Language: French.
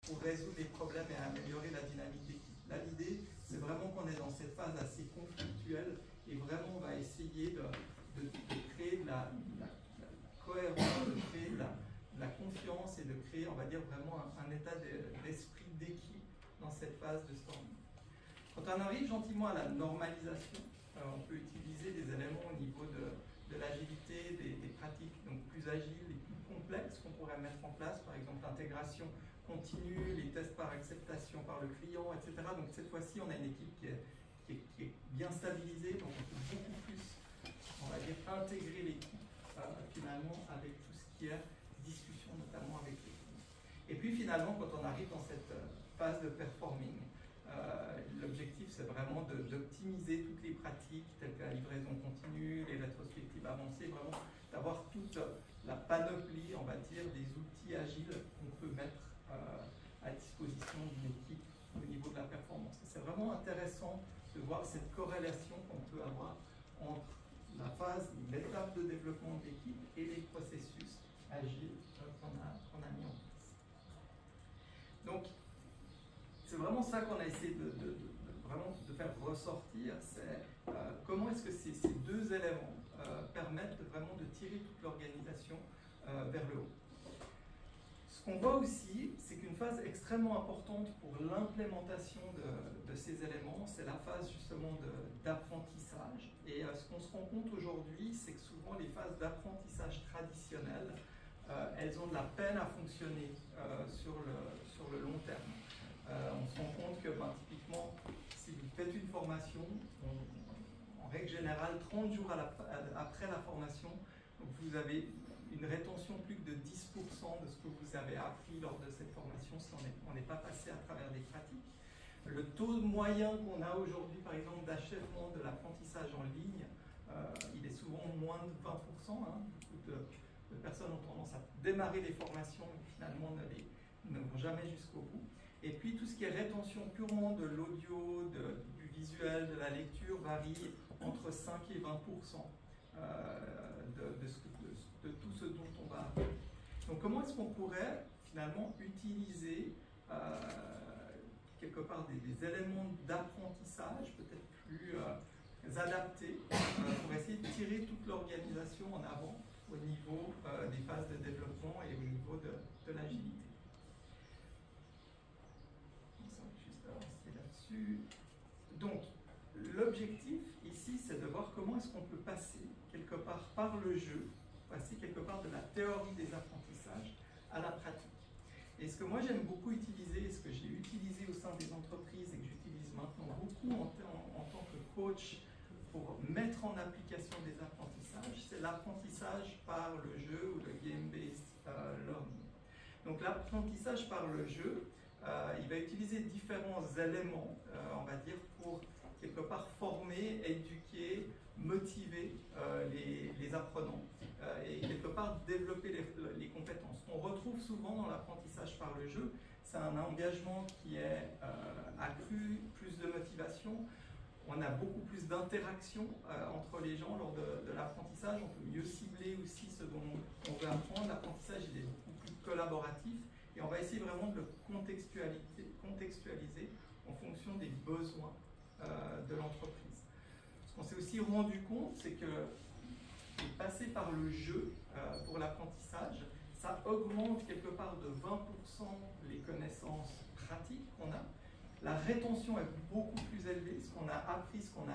pour résoudre les problèmes et améliorer la dynamique d'équipe. Là, l'idée, c'est vraiment qu'on est dans cette phase assez conflictuelle et vraiment on va essayer de créer de la cohérence, de créer de la confiance et de créer, on va dire, vraiment un état d'esprit d'équipe dans cette phase de storming. Quand on arrive gentiment à la normalisation, on peut utiliser des éléments au niveau de l'agilité, des pratiques donc plus agiles et plus complexes qu'on pourrait mettre en place, par exemple l'intégration continue, les tests par acceptation par le client, etc. Donc cette fois-ci, on a une équipe qui est bien stabilisée, donc on peut beaucoup plus, on va dire, intégrer l'équipe finalement avec tout ce qui est discussion, notamment avec les clients. Et puis finalement, quand on arrive dans cette phase de performing, l'objectif, c'est vraiment d'optimiser toutes les pratiques telles que la livraison continue, les rétrospectives avancées, vraiment d'avoir toute la panoplie, on va dire, des outils agiles qu'on peut mettre à disposition d'une équipe au niveau de la performance. C'est vraiment intéressant de voir cette corrélation qu'on peut avoir entre la phase, l'étape de développement de l'équipe et les processus agiles qu'on a mis en place. Donc, c'est vraiment ça qu'on a essayé vraiment de faire ressortir, c'est comment est-ce que ces deux éléments permettent vraiment de tirer toute l'organisation vers le haut. Ce qu'on voit aussi, c'est qu'une phase extrêmement importante pour l'implémentation de ces éléments, c'est la phase justement d'apprentissage. Et ce qu'on se rend compte aujourd'hui, c'est que souvent les phases d'apprentissage traditionnelles, elles ont de la peine à fonctionner sur le long terme. On se rend compte que typiquement, si vous faites une formation, en règle générale, 30 jours après la formation, vous avez une rétention plus que de 10% de ce que vous avez appris lors de cette formation si on n'est pas passé à travers des pratiques. Le taux moyen qu'on a aujourd'hui, par exemple, d'achèvement de l'apprentissage en ligne, il est souvent moins de 20%. Beaucoup de personnes ont tendance à démarrer les formations et finalement ne vont jamais jusqu'au bout. Et puis tout ce qui est rétention purement de l'audio, du visuel, de la lecture varie entre 5 et 20% de tout ce dont on va apprendre. Donc comment est-ce qu'on pourrait finalement utiliser quelque part des éléments d'apprentissage peut-être plus adaptés pour essayer de tirer toute l'organisation en avant au niveau des phases de développement et au niveau de l'agilité. Donc, l'objectif ici, c'est de voir comment est-ce qu'on peut passer quelque part par le jeu, passer quelque part de la théorie des apprentissages à la pratique. Et ce que moi j'aime beaucoup utiliser, ce que j'ai utilisé au sein des entreprises et que j'utilise maintenant beaucoup en tant que coach pour mettre en application des apprentissages, c'est l'apprentissage par le jeu ou le game-based learning. Donc l'apprentissage par le jeu, il va utiliser différents éléments, on va dire, pour quelque part former, éduquer, motiver les apprenants et quelque part développer les compétences. On retrouve souvent dans l'apprentissage par le jeu, c'est un engagement qui est accru, plus de motivation. On a beaucoup plus d'interaction entre les gens lors de l'apprentissage. On peut mieux cibler aussi ce dont on veut apprendre. L'apprentissage il est beaucoup plus collaboratif. Et on va essayer vraiment de le contextualiser en fonction des besoins de l'entreprise. Ce qu'on s'est aussi rendu compte, c'est que passer par le jeu pour l'apprentissage, ça augmente quelque part de 20% les connaissances pratiques qu'on a. La rétention est beaucoup plus élevée, ce qu'on a appris, ce qu'on a